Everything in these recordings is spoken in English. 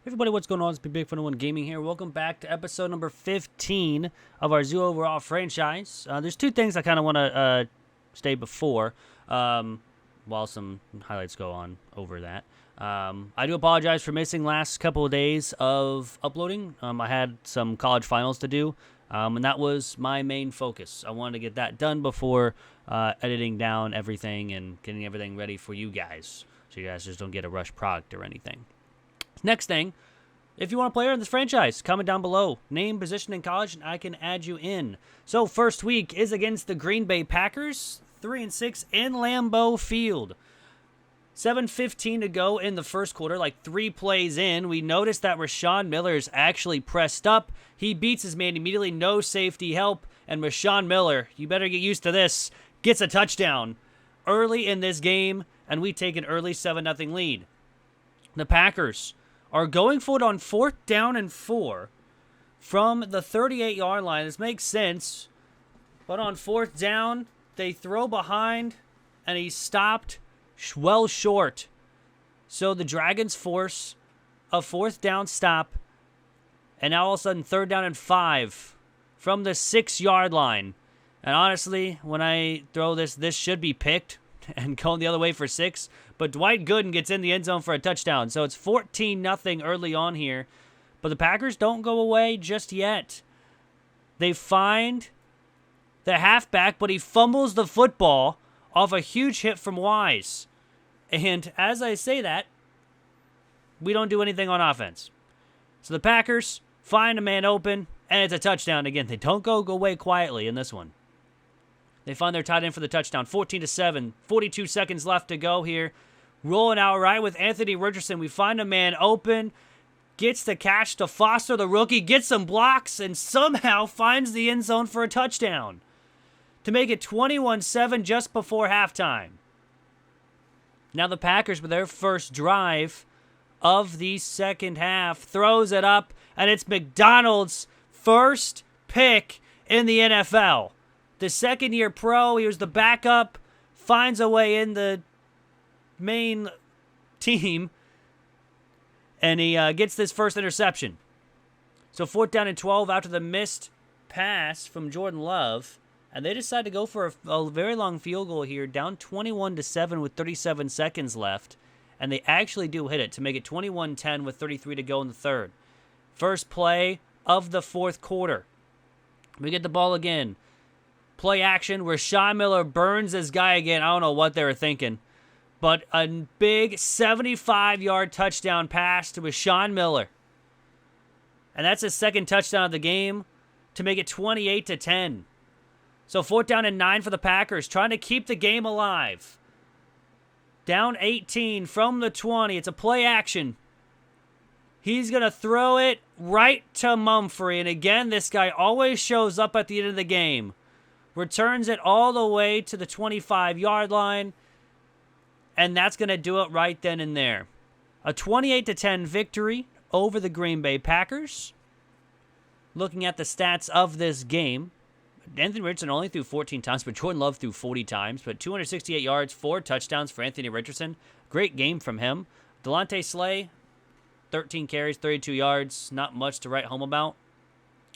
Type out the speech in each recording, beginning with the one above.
Hey everybody, what's going on? It's Big Fun One Gaming here. Welcome back to episode number 15 of our Zoo Overall franchise. There's two things I kind of want to state before while some highlights go on over that. I do apologize for missing last couple of days of uploading. I had some college finals to do, and that was my main focus. I wanted to get that done before editing down everything and getting everything ready for you guys, so you guys just don't get a rush product or anything. Next thing, if you want to play in this franchise, comment down below. Name, position in college, and I can add you in. So, first week is against the Green Bay Packers, 3-6 in Lambeau Field. 7:15 to go in the first quarter, like 3 plays in. We noticed that Rashawn Miller's actually pressed up. He beats his man immediately, no safety help. And Rashawn Miller, you better get used to this, gets a touchdown early in this game, and we take an early 7-0 lead. The Packers are going for it on 4th down and 4 from the 38-yard line. This makes sense, but on 4th down, they throw behind, and he's stopped well short. So the Dragons force a 4th down stop, and now all of a sudden 3rd down and 5 from the 6-yard line. And honestly, when I throw this should be picked and going the other way for 6. But Dwight Gooden gets in the end zone for a touchdown. So it's 14-0 early on here. But the Packers don't go away just yet. They find the halfback, but he fumbles the football off a huge hit from Wise. And as I say that, we don't do anything on offense. So the Packers find a man open, and it's a touchdown. Again, they don't go away quietly in this one. They find their tight end for the touchdown, 14-7, 42 seconds left to go here. Rolling out right with Anthony Richardson. We find a man open, gets the catch to Foster, the rookie, gets some blocks, and somehow finds the end zone for a touchdown to make it 21-7 just before halftime. Now the Packers, with their first drive of the second half, throws it up, and it's McDonald's first pick in the NFL. The second-year pro, he was the backup, finds a way in the main team, and he gets this first interception. So 4th down and 12 after the missed pass from Jordan Love, and they decide to go for a very long field goal here, down 21-7 with 37 seconds left, and they actually do hit it to make it 21-10 with 33 to go in the third. First play of the fourth quarter. We get the ball again. Play action. Rashawn Miller burns this guy again. I don't know what they were thinking. But a big 75-yard touchdown pass to Rashawn Miller. And that's his second touchdown of the game to make it 28-10. So 4th down and 9 for the Packers, trying to keep the game alive. Down 18 from the 20. It's a play action. He's going to throw it right to Mumphrey. And again, this guy always shows up at the end of the game. Returns it all the way to the 25-yard line. And that's going to do it right then and there. A 28-10 victory over the Green Bay Packers. Looking at the stats of this game, Anthony Richardson only threw 14 times, but Jordan Love threw 40 times. But 268 yards, 4 touchdowns for Anthony Richardson. Great game from him. Delonte Slay, 13 carries, 32 yards. Not much to write home about.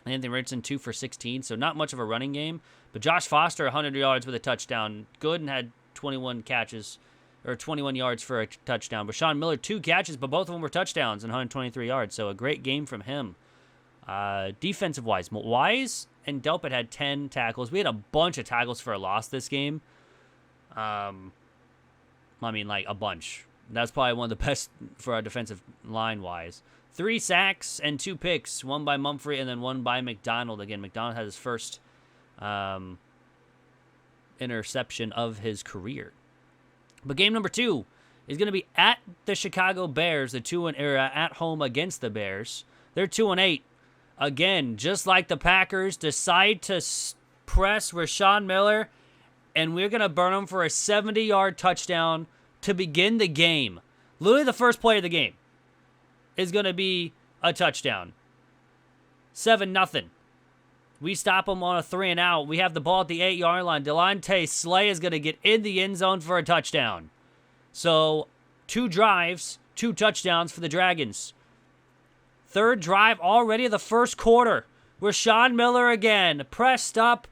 Anthony Richardson, 2 for 16, so not much of a running game. But Josh Foster, 100 yards with a touchdown. Gooden had 21 catches, or 21 yards for a touchdown. Rashawn Miller, 2 catches, but both of them were touchdowns and 123 yards. So a great game from him. Defensive-wise, Wise and Delpit had 10 tackles. We had a bunch of tackles for a loss this game. I mean, like, a bunch. That's probably one of the best for our defensive line-wise. 3 sacks and 2 picks, one by Mumphrey and then one by McDonald. Again, McDonald had his first interception of his career. But game number 2 is going to be at the Chicago Bears, the 2-1 era at home against the Bears. They're 2-8. Again, just like the Packers, decide to press Rashawn Miller, and we're going to burn him for a 70-yard touchdown to begin the game. Literally the first play of the game is going to be a touchdown. 7-0. We stop him on a 3-and-out. We have the ball at the 8-yard line. Delonte Slay is going to get in the end zone for a touchdown. So 2 drives, 2 touchdowns for the Dragons. Third drive already of the first quarter. Rashawn Miller again, pressed up,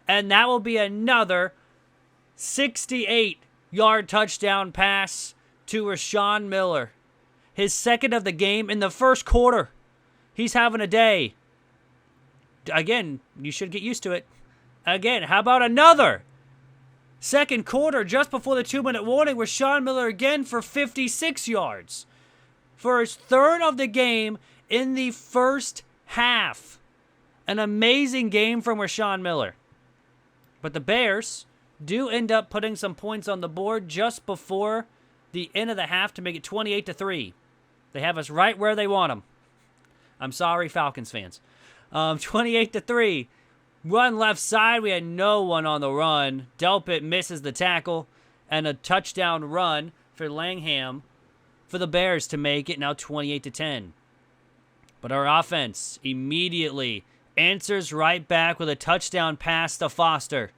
and that will be another 68-yard touchdown pass to Rashawn Miller. His second of the game in the first quarter. He's having a day. Again, you should get used to it. Again, how about another? Second quarter, just before the 2-minute warning, Rashawn Miller again for 56 yards. For his third of the game in the first half. An amazing game from Rashawn Miller. But the Bears do end up putting some points on the board just before the end of the half to make it 28-3. They have us right where they want them. I'm sorry, Falcons fans. 28-3. Run left side. We had no one on the run. Delpit misses the tackle. And a touchdown run for Langham for the Bears to make it now 28-10. But our offense immediately answers right back with a touchdown pass to Foster.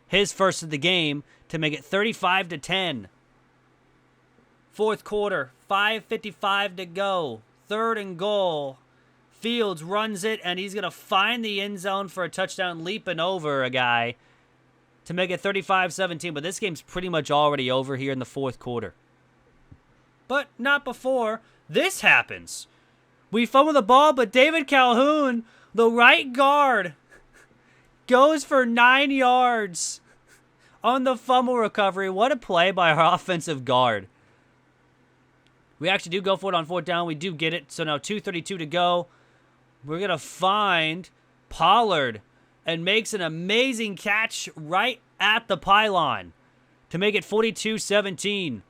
His first of the game to make it 35-10. Fourth quarter, 5:55 to go. Third and goal. Fields runs it, and he's going to find the end zone for a touchdown, leaping over a guy to make it 35-17. But this game's pretty much already over here in the fourth quarter. But not before this happens. We fumble the ball, but David Calhoun, the right guard, goes for 9 yards on the fumble recovery. What a play by our offensive guard. We actually do go for it on fourth down. We do get it. So now 2:32 to go. We're going to find Pollard and makes an amazing catch right at the pylon to make it 42-17.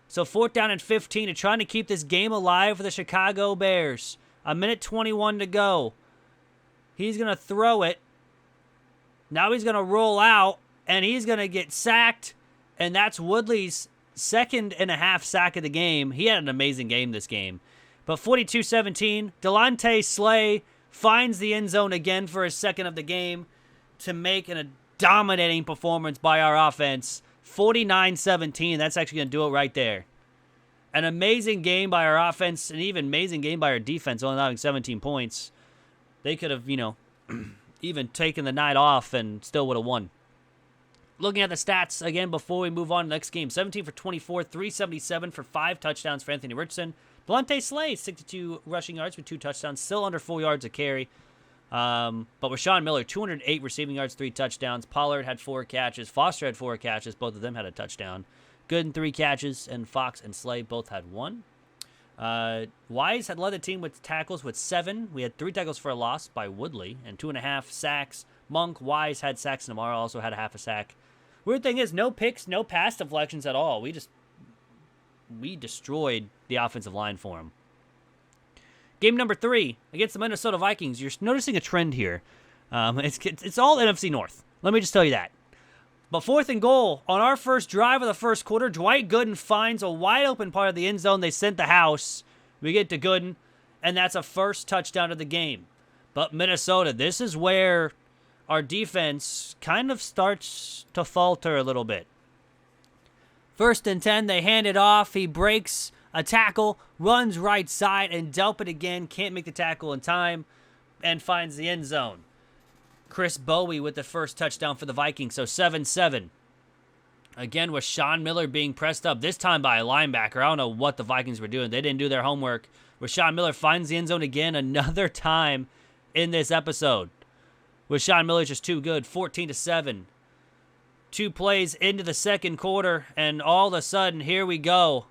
So fourth down and 15 and trying to keep this game alive for the Chicago Bears. 1:21 to go. He's going to throw it. Now he's going to roll out, and he's going to get sacked, and that's Woodley's second and a half sack of the game. He had an amazing game this game. But 42-17, Delonte Slay finds the end zone again for his second of the game to make a dominating performance by our offense. 49-17, that's actually going to do it right there. An amazing game by our offense, an even amazing game by our defense, only allowing 17 points. They could have, even taken the night off and still would have won. Looking at the stats again before we move on to the next game. 17 for 24, 377 for 5 touchdowns for Anthony Richardson. Delonte Slay, 62 rushing yards with 2 touchdowns, still under 4 yards a carry. But Rashawn Miller, 208 receiving yards, 3 touchdowns. Pollard had 4 catches. Foster had 4 catches. Both of them had a touchdown. Gooden, 3 catches, and Fox and Slay both had 1. Wise had led the team with tackles with 7. We had 3 tackles for a loss by Woodley and 2.5 sacks. Monk, Wise had sacks, and Amara also had a half a sack. Weird thing is, no picks, no pass deflections at all. We destroyed the offensive line for him. Game number 3 against the Minnesota Vikings. You're noticing a trend here. It's all NFC North. Let me just tell you that. But fourth and goal, on our first drive of the first quarter, Dwight Gooden finds a wide open part of the end zone. They sent the house. We get to Gooden, and that's a first touchdown of the game. But Minnesota, this is where our defense kind of starts to falter a little bit. First and 10, they hand it off. He breaks a tackle, runs right side, and Delpit again can't make the tackle in time and finds the end zone. Chris Bowie with the first touchdown for the Vikings, so 7-7. Again, with Rashawn Miller being pressed up, this time by a linebacker. I don't know what the Vikings were doing. They didn't do their homework. Rashawn Miller finds the end zone again another time in this episode. Rashawn Miller's just too good, 14-7. 2 plays into the second quarter, and all of a sudden, here we go.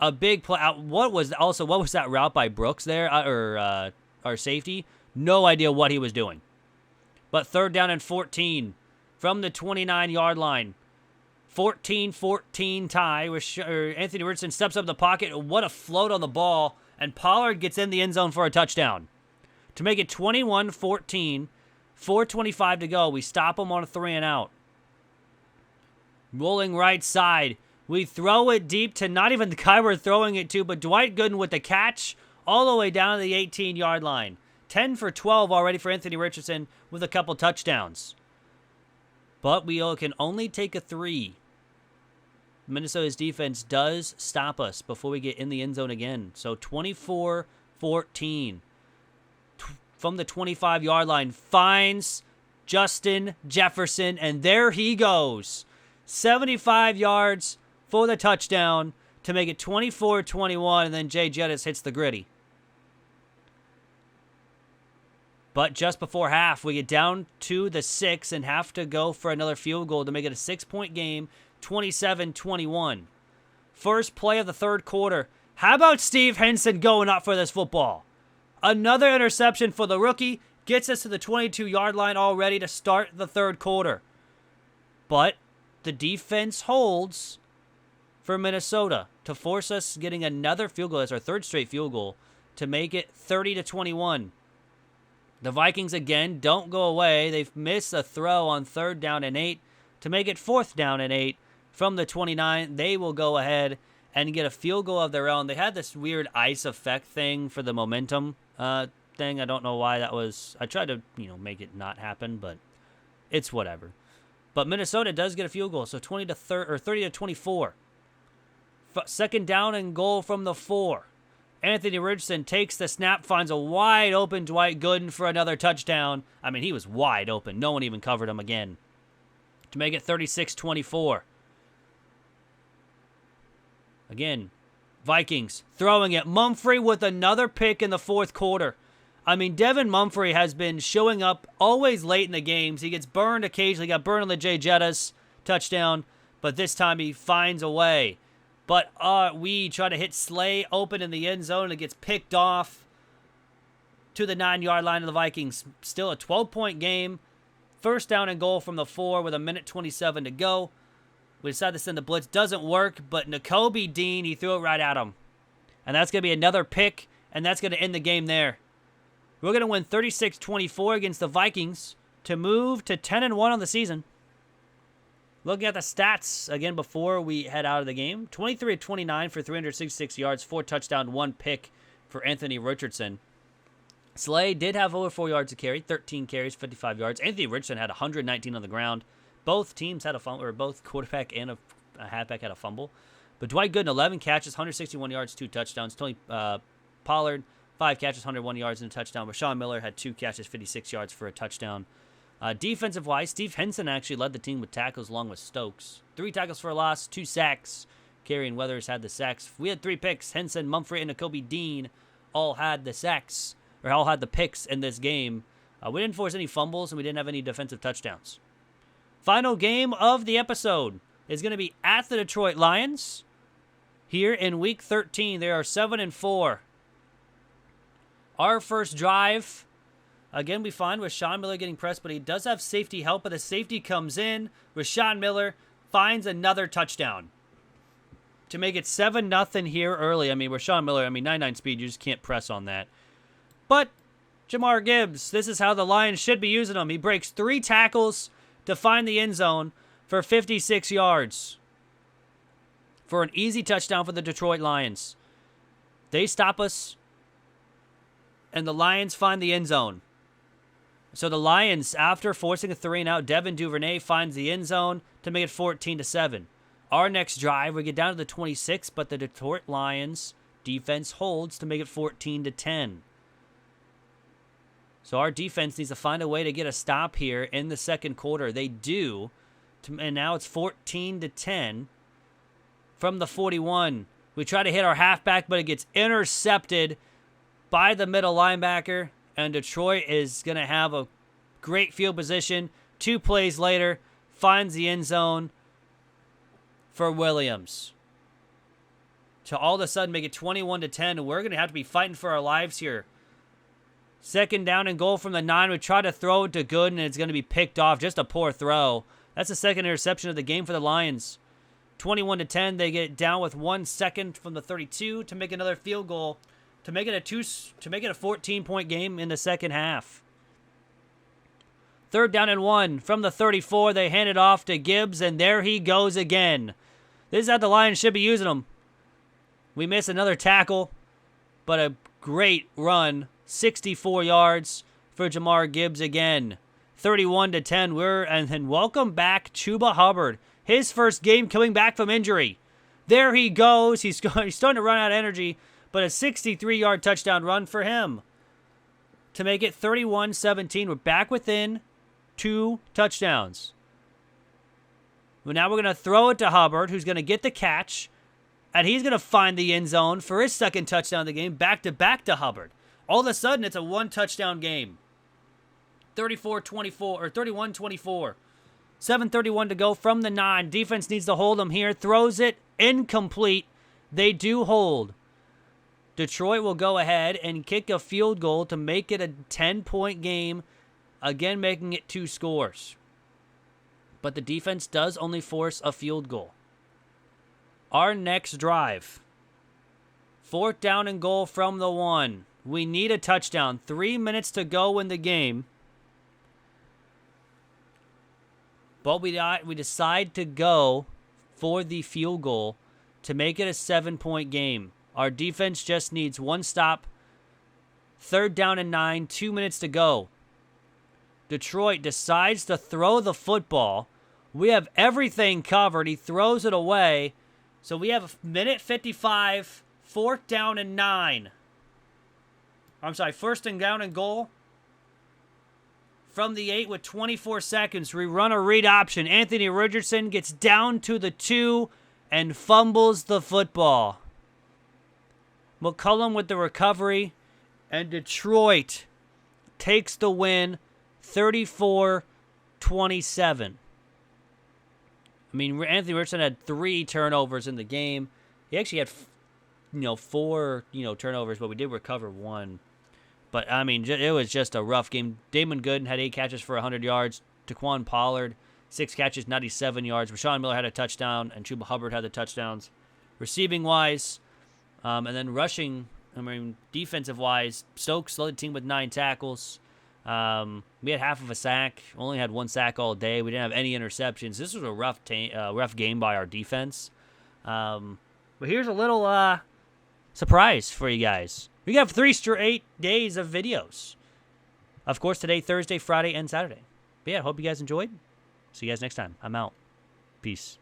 A big play. What was that route by Brooks there, or our safety? No idea what he was doing. But third down and 14 from the 29-yard line. 14-14 tie. Anthony Richardson steps up the pocket. What a float on the ball. And Pollard gets in the end zone for a touchdown. To make it 21-14, 4:25 to go. We stop him on a 3 and out. Rolling right side. We throw it deep to not even the guy we're throwing it to, but Dwight Gooden with the catch all the way down to the 18-yard line. 10 for 12 already for Anthony Richardson with a couple touchdowns. But we can only take a 3. Minnesota's defense does stop us before we get in the end zone again. So 24-14 14. From the 25-yard line, finds Justin Jefferson, and there he goes. 75 yards for the touchdown to make it 24-21, and then Jay Jettis hits the gritty. But just before half, we get down to the 6 and have to go for another field goal to make it a 6-point game, 27-21. First play of the third quarter. How about Steve Henson going up for this football? Another interception for the rookie. Gets us to the 22-yard line already to start the third quarter. But the defense holds for Minnesota to force us getting another field goal. That's our third straight field goal to make it 30-21. The Vikings again don't go away. They've missed a throw on 3rd down and 8 to make it 4th down and 8 from the 29. They will go ahead and get a field goal of their own. They had this weird ice effect thing for the momentum thing. I don't know why that was. I tried to, make it not happen, but it's whatever. But Minnesota does get a field goal, so 30-24. Second down and goal from the 4. Anthony Richardson takes the snap, finds a wide open Dwight Gooden for another touchdown. I mean, he was wide open. No one even covered him again. To make it 36-24. Again, Vikings throwing it. Mumphrey with another pick in the fourth quarter. I mean, Devin Mumphrey has been showing up always late in the games. He gets burned occasionally. Got burned on the Jay Jettis touchdown, but this time he finds a way. But we try to hit Slay open in the end zone, and it gets picked off to the 9-yard line of the Vikings. Still a 12-point game. First down and goal from the 4 with 1:27 to go. We decide to send the blitz. Doesn't work, but Nakobe Dean, he threw it right at him. And that's going to be another pick, and that's going to end the game there. We're going to win 36-24 against the Vikings to move to 10-1 on the season. Looking at the stats again before we head out of the game. 23-29 for 366 yards, 4 touchdowns, 1 pick for Anthony Richardson. Slay did have over 4 yards to carry, 13 carries, 55 yards. Anthony Richardson had 119 on the ground. Both teams had a fumble, or both quarterback and a halfback had a fumble. But Dwight Gooden, 11 catches, 161 yards, 2 touchdowns. Tony Pollard, 5 catches, 101 yards and a touchdown. Rashawn Miller had 2 catches, 56 yards for a touchdown. Defensive-wise, Steve Henson actually led the team with tackles along with Stokes. 3 tackles for a loss, 2 sacks. Carey and Weathers had the sacks. We had 3 picks. Henson, Mumphrey, and Nakobe Dean all had the sacks, or all had the picks in this game. We didn't force any fumbles, and we didn't have any defensive touchdowns. Final game of the episode is going to be at the Detroit Lions. Here in Week 13, they are 7-4. Our first drive, again, we find Rashawn Miller getting pressed, but he does have safety help, but the safety comes in. Rashawn Miller finds another touchdown to make it 7-0 here early. I mean, Rashawn Miller, 99 speed, you just can't press on that. But Jamar Gibbs, this is how the Lions should be using him. He breaks 3 tackles to find the end zone for 56 yards for an easy touchdown for the Detroit Lions. They stop us, and the Lions find the end zone. So the Lions, after forcing a 3-and-out, Devin Duvernay finds the end zone to make it 14-7. Our next drive, we get down to the 26, but the Detroit Lions defense holds to make it 14-10. So our defense needs to find a way to get a stop here in the second quarter. They do, and now it's 14-10 from the 41. We try to hit our halfback, but it gets intercepted by the middle linebacker, and Detroit is going to have a great field position. 2 plays later, finds the end zone for Williams to all of a sudden make it 21-10, and we're going to have to be fighting for our lives here. Second down and goal from the 9. We try to throw it to Gooden, and it's going to be picked off. Just a poor throw. That's the second interception of the game for the Lions. 21-10. They get down with 1 second from the 32 to make another field goal to make it a 14-point game in the second half. Third down and 1 from the 34. They hand it off to Gibbs, and there he goes again. This is how the Lions should be using him. We miss another tackle, but a great run. 64 yards for Jamar Gibbs again. 31-10. And then welcome back Chuba Hubbard. His first game coming back from injury. There he goes. He's starting to run out of energy, but but a 63-yard touchdown run for him to make it 31-17. We're back within 2 touchdowns. Well, now we're going to throw it to Hubbard, who's going to get the catch, and he's going to find the end zone for his second touchdown of the game, back-to-back to Hubbard. All of a sudden, it's a 1-touchdown game. 34-24, or 31-24. 7:31 to go from the 9. Defense needs to hold him here. Throws it. Incomplete. They do hold. Detroit will go ahead and kick a field goal to make it a 10-point game. Again, making it 2 scores. But the defense does only force a field goal. Our next drive. 4th down and goal from the 1. We need a touchdown. 3 minutes to go in the game. But we decide to go for the field goal to make it a 7-point game. Our defense just needs 1 stop. 3rd down and 9. 2 minutes to go. Detroit decides to throw the football. We have everything covered. He throws it away. So we have a minute 55. 4th down and 9. I'm sorry, 1st down and goal. From the 8 with 24 seconds, we run a read option. Anthony Richardson gets down to the 2 and fumbles the football. McCullum with the recovery, and Detroit takes the win 34-27. I mean, Anthony Richardson had 3 turnovers in the game. He actually had, 4, turnovers, but we did recover 1. But, I mean, it was just a rough game. Damon Gooden had 8 catches for 100 yards. Taquan Pollard, 6 catches, 97 yards. Rashawn Miller had a touchdown, and Chuba Hubbard had the touchdowns. Receiving-wise, and then rushing, defensive-wise, Stokes led the team with 9 tackles. We had half of a sack. Only had 1 sack all day. We didn't have any interceptions. This was a rough game by our defense. But here's a little surprise for you guys. We have 3 straight days of videos. Of course, today, Thursday, Friday, and Saturday. But yeah, I hope you guys enjoyed. See you guys next time. I'm out. Peace.